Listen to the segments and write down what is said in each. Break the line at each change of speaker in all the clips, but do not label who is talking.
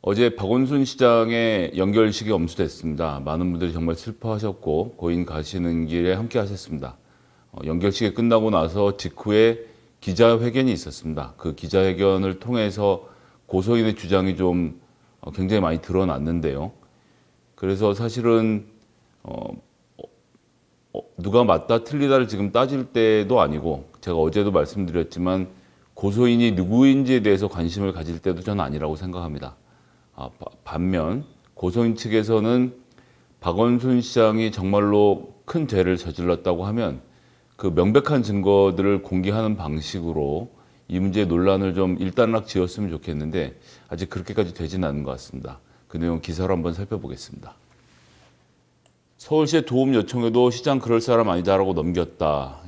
어제 박원순 시장의 연결식이 엄수됐습니다. 많은 분들이 정말 슬퍼하셨고 고인 가시는 길에 함께 하셨습니다. 연결식이 끝나고 나서 직후에 기자회견이 있었습니다. 그 기자회견을 통해서 고소인의 주장이 좀 굉장히 많이 드러났는데요. 그래서 사실은 누가 맞다 틀리다를 지금 따질 때도 아니고, 제가 어제도 말씀드렸지만 고소인이 누구인지에 대해서 관심을 가질 때도 저는 아니라고 생각합니다. 반면 고소인 측에서는 박원순 시장이 정말로 큰 죄를 저질렀다고 하면 그 명백한 증거들을 공개하는 방식으로 이 문제의 논란을 좀 일단락 지었으면 좋겠는데, 아직 그렇게까지 되지는 않은 것 같습니다. 그 내용 기사로 한번 살펴보겠습니다. 서울시에 도움 요청해도 시장 그럴 사람 아니다라고 넘겼다.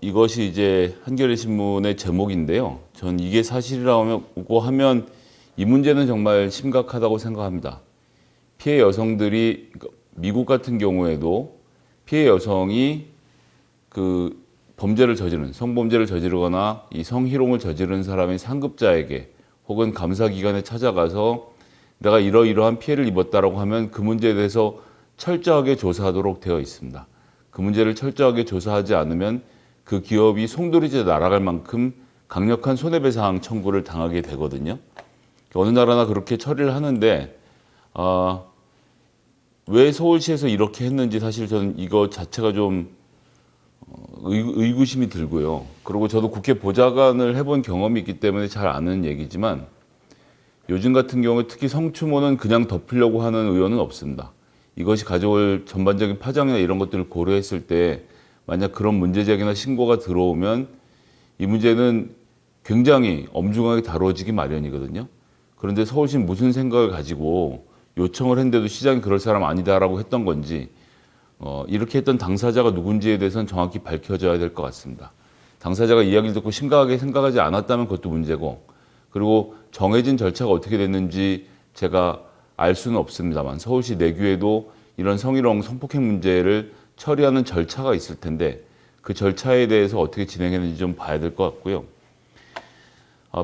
이것이 이제 한겨레 신문의 제목인데요. 전 이게 사실이라고 하면 이 문제는 정말 심각하다고 생각합니다. 피해 여성들이, 미국 같은 경우에도 피해 여성이 그 범죄를 저지른, 성범죄를 저지르거나 이 성희롱을 저지른 사람의 상급자에게 혹은 감사기관에 찾아가서 내가 이러이러한 피해를 입었다라고 하면 그 문제에 대해서 철저하게 조사하도록 되어 있습니다. 그 문제를 철저하게 조사하지 않으면 그 기업이 송두리째 날아갈 만큼 강력한 손해배상 청구를 당하게 되거든요. 어느 나라나 그렇게 처리를 하는데, 왜 서울시에서 이렇게 했는지 사실 저는 이거 자체가 좀 의구심이 들고요. 그리고 저도 국회 보좌관을 해본 경험이 있기 때문에 잘 아는 얘기지만, 요즘 같은 경우에 특히 성추모는 그냥 덮으려고 하는 의원은 없습니다. 이것이 가져올 전반적인 파장이나 이런 것들을 고려했을 때 만약 그런 문제제기나 신고가 들어오면 이 문제는 굉장히 엄중하게 다뤄지기 마련이거든요. 그런데 서울시는 무슨 생각을 가지고 요청을 했는데도 시장이 그럴 사람 아니다라고 했던 건지, 이렇게 했던 당사자가 누군지에 대해서는 정확히 밝혀져야 될 것 같습니다. 당사자가 이야기를 듣고 심각하게 생각하지 않았다면 그것도 문제고, 그리고 정해진 절차가 어떻게 됐는지 제가 알 수는 없습니다만 서울시 내규에도 이런 성희롱 성폭행 문제를 처리하는 절차가 있을 텐데 그 절차에 대해서 어떻게 진행했는지 좀 봐야 될 것 같고요.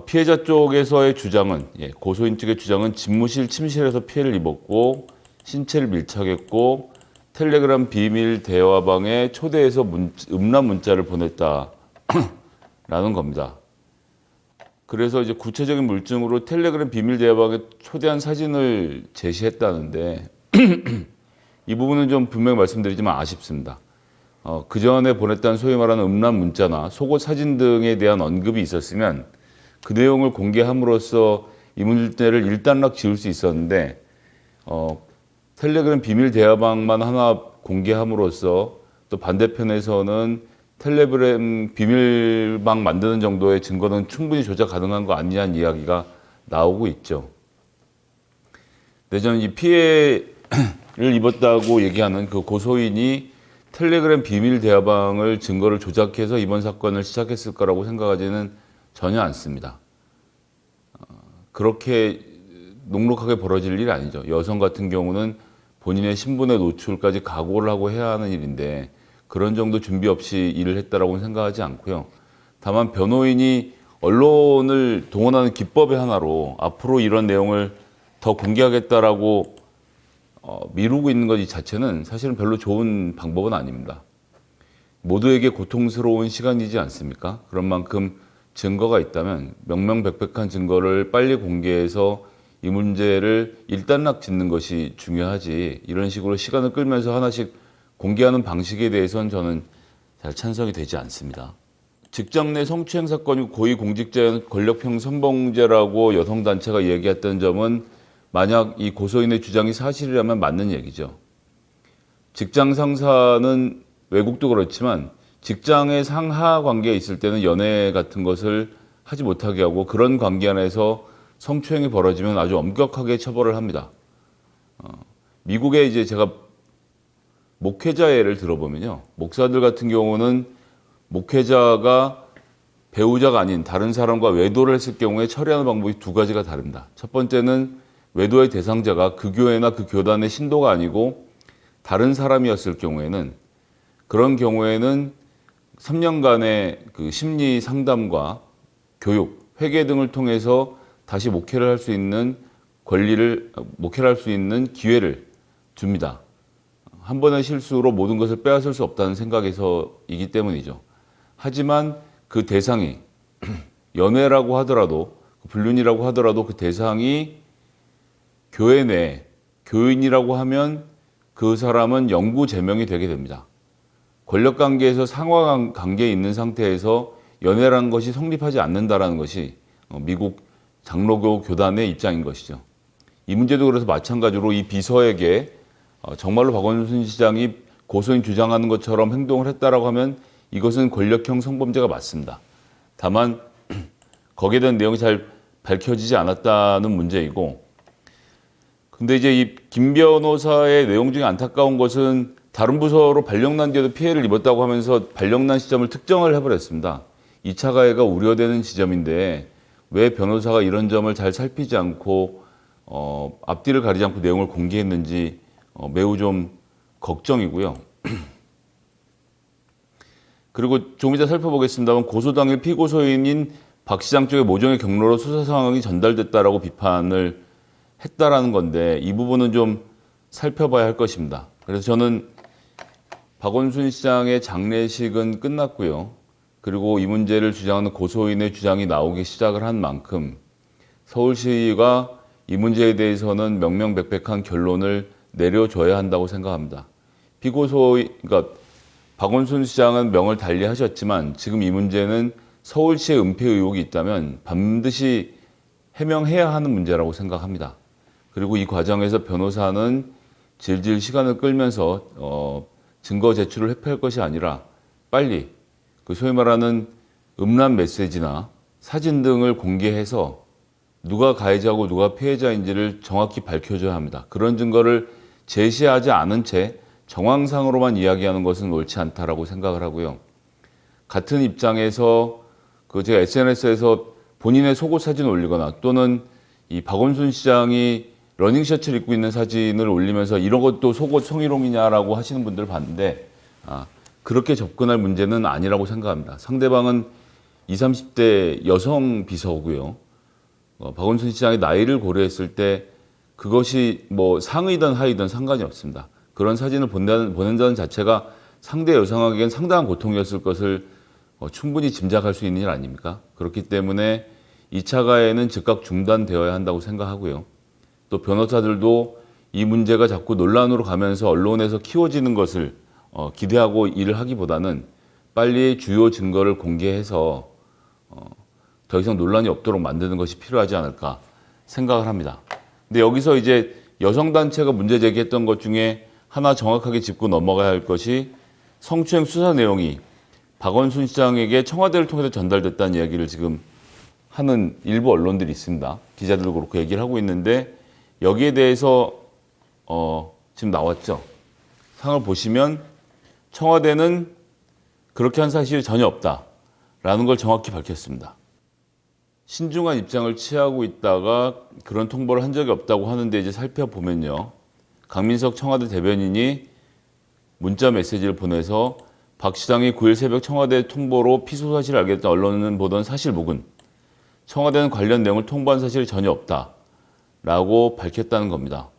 피해자 쪽에서의 주장은, 고소인 측의 주장은 집무실 침실에서 피해를 입었고 신체를 밀착했고 텔레그램 비밀 대화방에 초대해서 음란 문자를 보냈다라는 겁니다. 그래서 이제 구체적인 물증으로 텔레그램 비밀 대화방에 초대한 사진을 제시했다는데 이 부분은 좀 분명히 말씀드리지만 아쉽습니다. 그 전에 보냈다는 소위 말하는 음란 문자나 속옷 사진 등에 대한 언급이 있었으면 그 내용을 공개함으로써 이 문제를 일단락 지을 수 있었는데, 텔레그램 비밀 대화방만 하나 공개함으로써 또 반대편에서는 텔레그램 비밀방 만드는 정도의 증거는 충분히 조작 가능한 거 아니냐는 이야기가 나오고 있죠. 근데 저는 이 피해를 입었다고 얘기하는 그 고소인이 텔레그램 비밀 대화방을 증거를 조작해서 이번 사건을 시작했을 거라고 생각하지는 전혀 않습니다. 그렇게 녹록하게 벌어질 일이 아니죠. 여성 같은 경우는 본인의 신분의 노출까지 각오를 하고 해야 하는 일인데 그런 정도 준비 없이 일을 했다라고는 생각하지 않고요. 다만 변호인이 언론을 동원하는 기법의 하나로 앞으로 이런 내용을 더 공개하겠다라고 미루고 있는 것 이 자체는 사실은 별로 좋은 방법은 아닙니다. 모두에게 고통스러운 시간이지 않습니까? 그런 만큼 증거가 있다면 명명백백한 증거를 빨리 공개해서 이 문제를 일단락 짓는 것이 중요하지, 이런 식으로 시간을 끌면서 하나씩 공개하는 방식에 대해서는 저는 잘 찬성이 되지 않습니다. 직장 내 성추행 사건이 고위공직자의 권력형 선봉제라고 여성단체가 얘기했던 점은 만약 이 고소인의 주장이 사실이라면 맞는 얘기죠. 직장 상사는 외국도 그렇지만 직장의 상하 관계에 있을 때는 연애 같은 것을 하지 못하게 하고 그런 관계 안에서 성추행이 벌어지면 아주 엄격하게 처벌을 합니다. 미국에 이제 제가 목회자 예를 들어보면요. 목사들 같은 경우는 목회자가 배우자가 아닌 다른 사람과 외도를 했을 경우에 처리하는 방법이 두 가지가 다릅니다. 첫 번째는 외도의 대상자가 그 교회나 그 교단의 신도가 아니고 다른 사람이었을 경우에는, 그런 경우에는 3년간의 그 심리 상담과 교육, 회개 등을 통해서 다시 목회를 할 수 있는 권리를 목회할 수 있는 기회를 줍니다. 한 번의 실수로 모든 것을 빼앗을 수 없다는 생각에서이기 때문이죠. 하지만 그 대상이 연회라고 하더라도, 불륜이라고 하더라도 그 대상이 교회 내 교인이라고 하면 그 사람은 영구 제명이 되게 됩니다. 권력관계에서 상하관계에 있는 상태에서 연회라는 것이 성립하지 않는다는 것이 미국 장로교 교단의 입장인 것이죠. 이 문제도 그래서 마찬가지로 이 비서에게 정말로 박원순 시장이 고소인 주장하는 것처럼 행동을 했다라고 하면 이것은 권력형 성범죄가 맞습니다. 다만 거기에 대한 내용이 잘 밝혀지지 않았다는 문제이고, 근데 이제 이 김 변호사의 내용 중에 안타까운 것은 다른 부서로 발령난 뒤에도 피해를 입었다고 하면서 발령난 시점을 특정을 해버렸습니다. 2차 가해가 우려되는 지점인데 왜 변호사가 이런 점을 잘 살피지 않고 앞뒤를 가리지 않고 내용을 공개했는지 매우 좀 걱정이고요. 그리고 좀 이따 살펴보겠습니다만 고소 당일 피고소인인 박 시장 쪽의 모종의 경로로 수사 상황이 전달됐다라고 비판을 했다라는 건데 이 부분은 좀 살펴봐야 할 것입니다. 그래서 저는 박원순 시장의 장례식은 끝났고요. 그리고 이 문제를 주장하는 고소인의 주장이 나오기 시작을 한 만큼 서울시가 이 문제에 대해서는 명명백백한 결론을 내려줘야 한다고 생각합니다. 그러니까 박원순 시장은 명을 달리 하셨지만 지금 이 문제는 서울시의 은폐 의혹이 있다면 반드시 해명해야 하는 문제라고 생각합니다. 그리고 이 과정에서 변호사는 질질 시간을 끌면서 증거 제출을 회피할 것이 아니라 빨리 그 소위 말하는 음란 메시지나 사진 등을 공개해서 누가 가해자고 누가 피해자인지를 정확히 밝혀줘야 합니다. 그런 증거를 제시하지 않은 채 정황상으로만 이야기하는 것은 옳지 않다라고 생각을 하고요. 같은 입장에서 제가 SNS에서 본인의 속옷 사진을 올리거나 또는 이 박원순 시장이 러닝 셔츠를 입고 있는 사진을 올리면서 이런 것도 속옷 성희롱이냐라고 하시는 분들을 봤는데 그렇게 접근할 문제는 아니라고 생각합니다. 상대방은 20, 30대 여성 비서고요. 박원순 시장의 나이를 고려했을 때 그것이 뭐 상이든 하이든 상관이 없습니다. 그런 사진을 보낸다는 자체가 상대 여성에게는 상당한 고통이었을 것을 충분히 짐작할 수 있는 일 아닙니까? 그렇기 때문에 2차 가해는 즉각 중단되어야 한다고 생각하고요. 또 변호사들도 이 문제가 자꾸 논란으로 가면서 언론에서 키워지는 것을 기대하고 일을 하기보다는 빨리 주요 증거를 공개해서 더 이상 논란이 없도록 만드는 것이 필요하지 않을까 생각을 합니다. 근데 여기서 이제 여성단체가 문제 제기했던 것 중에 하나 정확하게 짚고 넘어가야 할 것이 성추행 수사 내용이 박원순 시장에게 청와대를 통해서 전달됐다는 이야기를 지금 하는 일부 언론들이 있습니다. 기자들도 그렇고 얘기를 하고 있는데 여기에 대해서 지금 나왔죠. 상을 보시면 청와대는 그렇게 한 사실이 전혀 없다라는 걸 정확히 밝혔습니다. 신중한 입장을 취하고 있다가 그런 통보를 한 적이 없다고 하는데 이제 살펴보면요. 강민석 청와대 대변인이 문자 메시지를 보내서 박 시장이 9일 새벽 청와대 통보로 피소 사실을 알게 됐던 언론은 보던 사실무근. 청와대는 관련 내용을 통보한 사실이 전혀 없다라고 밝혔다는 겁니다.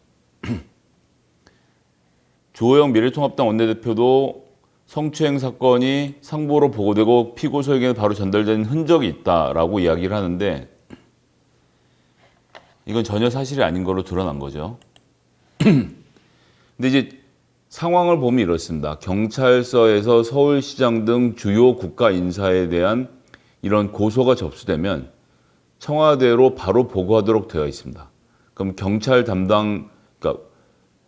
주호영 미래통합당 원내대표도 성추행 사건이 상보로 보고되고 피고소에게는 바로 전달된 흔적이 있다라고 이야기를 하는데 이건 전혀 사실이 아닌 걸로 드러난 거죠. 근데 이제 상황을 보면 이렇습니다. 경찰서에서 서울시장 등 주요 국가 인사에 대한 이런 고소가 접수되면 청와대로 바로 보고하도록 되어 있습니다. 그럼 경찰 담당, 그러니까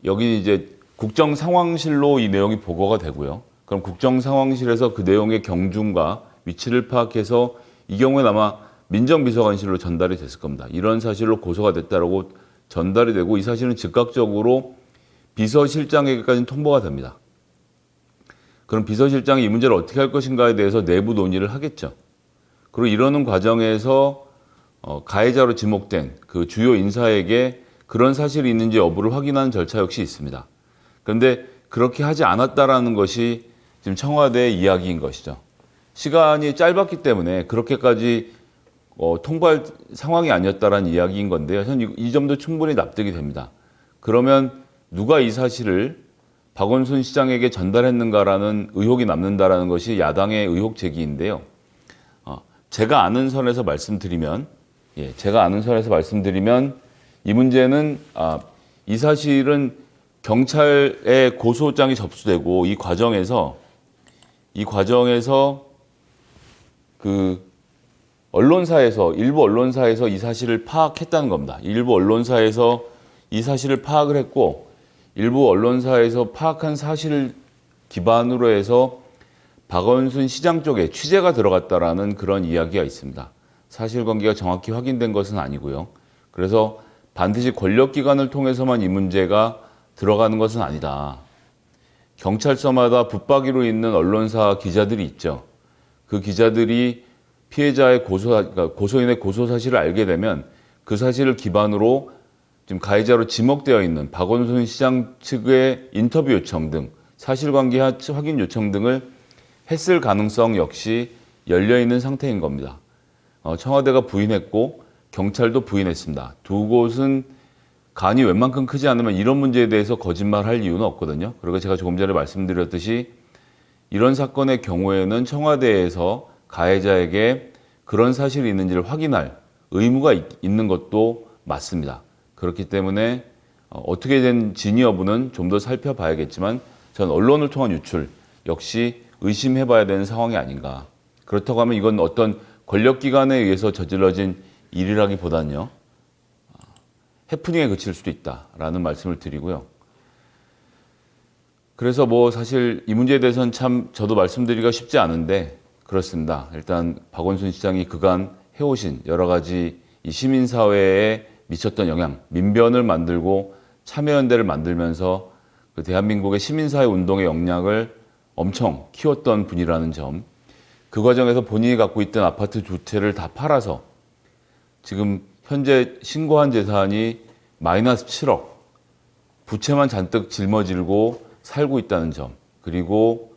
여기는 이제 국정상황실로 이 내용이 보고가 되고요. 그럼 국정상황실에서 그 내용의 경중과 위치를 파악해서 이 경우에는 아마 민정비서관실로 전달이 됐을 겁니다. 이런 사실로 고소가 됐다라고 전달이 되고 이 사실은 즉각적으로 비서실장에게까지는 통보가 됩니다. 그럼 비서실장이 이 문제를 어떻게 할 것인가에 대해서 내부 논의를 하겠죠. 그리고 이러는 과정에서 가해자로 지목된 그 주요 인사에게 그런 사실이 있는지 여부를 확인하는 절차 역시 있습니다. 그런데 그렇게 하지 않았다라는 것이 지금 청와대의 이야기인 것이죠. 시간이 짧았기 때문에 그렇게까지 통보할 상황이 아니었다라는 이야기인 건데요. 저는 이 점도 충분히 납득이 됩니다. 그러면 누가 이 사실을 박원순 시장에게 전달했는가라는 의혹이 남는다라는 것이 야당의 의혹 제기인데요. 제가 아는 선에서 말씀드리면, 이 문제는 이 사실은 경찰의 고소장이 접수되고 이 과정에서 일부 언론사에서 이 사실을 파악했다는 겁니다. 일부 언론사에서 이 사실을 파악을 했고, 일부 언론사에서 파악한 사실을 기반으로 해서 박원순 시장 쪽에 취재가 들어갔다라는 그런 이야기가 있습니다. 사실관계가 정확히 확인된 것은 아니고요. 그래서 반드시 권력기관을 통해서만 이 문제가 들어가는 것은 아니다. 경찰서마다 붙박이로 있는 언론사 기자들이 있죠. 그 기자들이 피해자의 고소인의 고소 사실을 알게 되면 그 사실을 기반으로 지금 가해자로 지목되어 있는 박원순 시장 측의 인터뷰 요청 등 사실관계 확인 요청 등을 했을 가능성 역시 열려 있는 상태인 겁니다. 청와대가 부인했고 경찰도 부인했습니다. 두 곳은 간이 웬만큼 크지 않으면 이런 문제에 대해서 거짓말할 이유는 없거든요. 그리고 제가 조금 전에 말씀드렸듯이 이런 사건의 경우에는 청와대에서 가해자에게 그런 사실이 있는지를 확인할 의무가 있는 것도 맞습니다. 그렇기 때문에 어떻게 된 진위 여부는 좀 더 살펴봐야겠지만 전 언론을 통한 유출 역시 의심해봐야 되는 상황이 아닌가. 그렇다고 하면 이건 어떤 권력기관에 의해서 저질러진 일이라기보다는요. 해프닝에 그칠 수도 있다라는 말씀을 드리고요. 그래서 사실 이 문제에 대해서는 참 저도 말씀드리기가 쉽지 않은데 그렇습니다. 일단 박원순 시장이 그간 해오신 여러 가지 이 시민사회에 미쳤던 영향, 민변을 만들고 참여연대를 만들면서 그 대한민국의 시민사회 운동의 역량을 엄청 키웠던 분이라는 점, 그 과정에서 본인이 갖고 있던 아파트 두 채를 다 팔아서 지금 현재 신고한 재산이 마이너스 7억, 부채만 잔뜩 짊어지고 살고 있다는 점, 그리고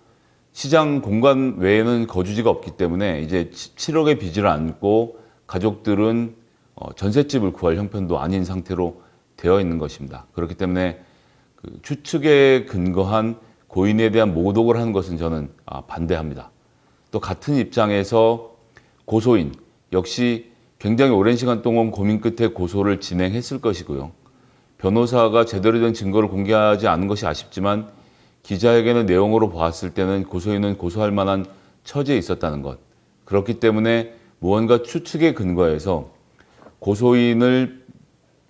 시장 공간 외에는 거주지가 없기 때문에 이제 7억의 빚을 안고 가족들은 전셋집을 구할 형편도 아닌 상태로 되어 있는 것입니다. 그렇기 때문에 그 추측에 근거한 고인에 대한 모독을 하는 것은 저는 반대합니다. 또 같은 입장에서 고소인 역시 굉장히 오랜 시간 동안 고민 끝에 고소를 진행했을 것이고요. 변호사가 제대로 된 증거를 공개하지 않은 것이 아쉽지만 기자회견의 내용으로 보았을 때는 고소인은 고소할 만한 처지에 있었다는 것. 그렇기 때문에 무언가 추측에 근거해서 고소인을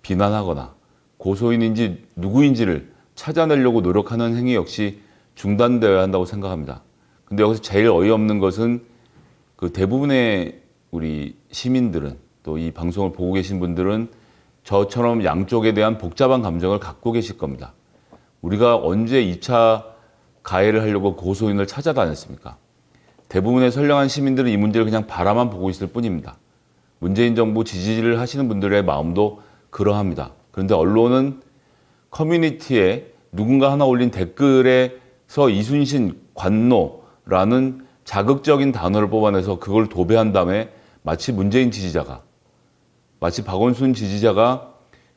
비난하거나 고소인인지 누구인지를 찾아내려고 노력하는 행위 역시 중단되어야 한다고 생각합니다. 근데 여기서 제일 어이없는 것은 그 대부분의 우리 시민들은 또 이 방송을 보고 계신 분들은 저처럼 양쪽에 대한 복잡한 감정을 갖고 계실 겁니다. 우리가 언제 2차 가해를 하려고 고소인을 찾아다녔습니까? 대부분의 선량한 시민들은 이 문제를 그냥 바라만 보고 있을 뿐입니다. 문재인 정부 지지를 하시는 분들의 마음도 그러합니다. 그런데 언론은 커뮤니티에 누군가 하나 올린 댓글에서 이순신 관노라는 자극적인 단어를 뽑아내서 그걸 도배한 다음에 마치 박원순 지지자가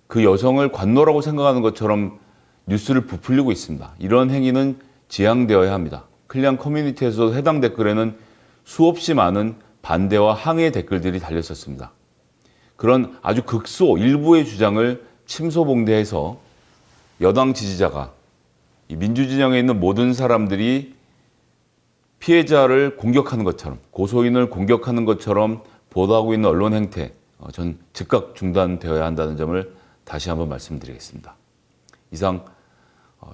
그 여성을 관노라고 생각하는 것처럼 뉴스를 부풀리고 있습니다. 이런 행위는 지양되어야 합니다. 클리앙 커뮤니티에서 해당 댓글에는 수없이 많은 반대와 항의 댓글들이 달렸었습니다. 그런 아주 극소 일부의 주장을 침소봉대해서 여당 지지자가 이 민주진영에 있는 모든 사람들이 피해자를 공격하는 것처럼 고소인을 공격하는 것처럼 보도하고 있는 언론 행태 전 즉각 중단되어야 한다는 점을 다시 한번 말씀드리겠습니다. 이상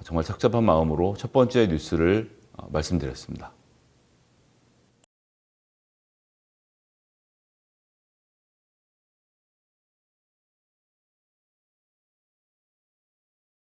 정말 착잡한 마음으로 첫 번째 뉴스를 말씀드렸습니다.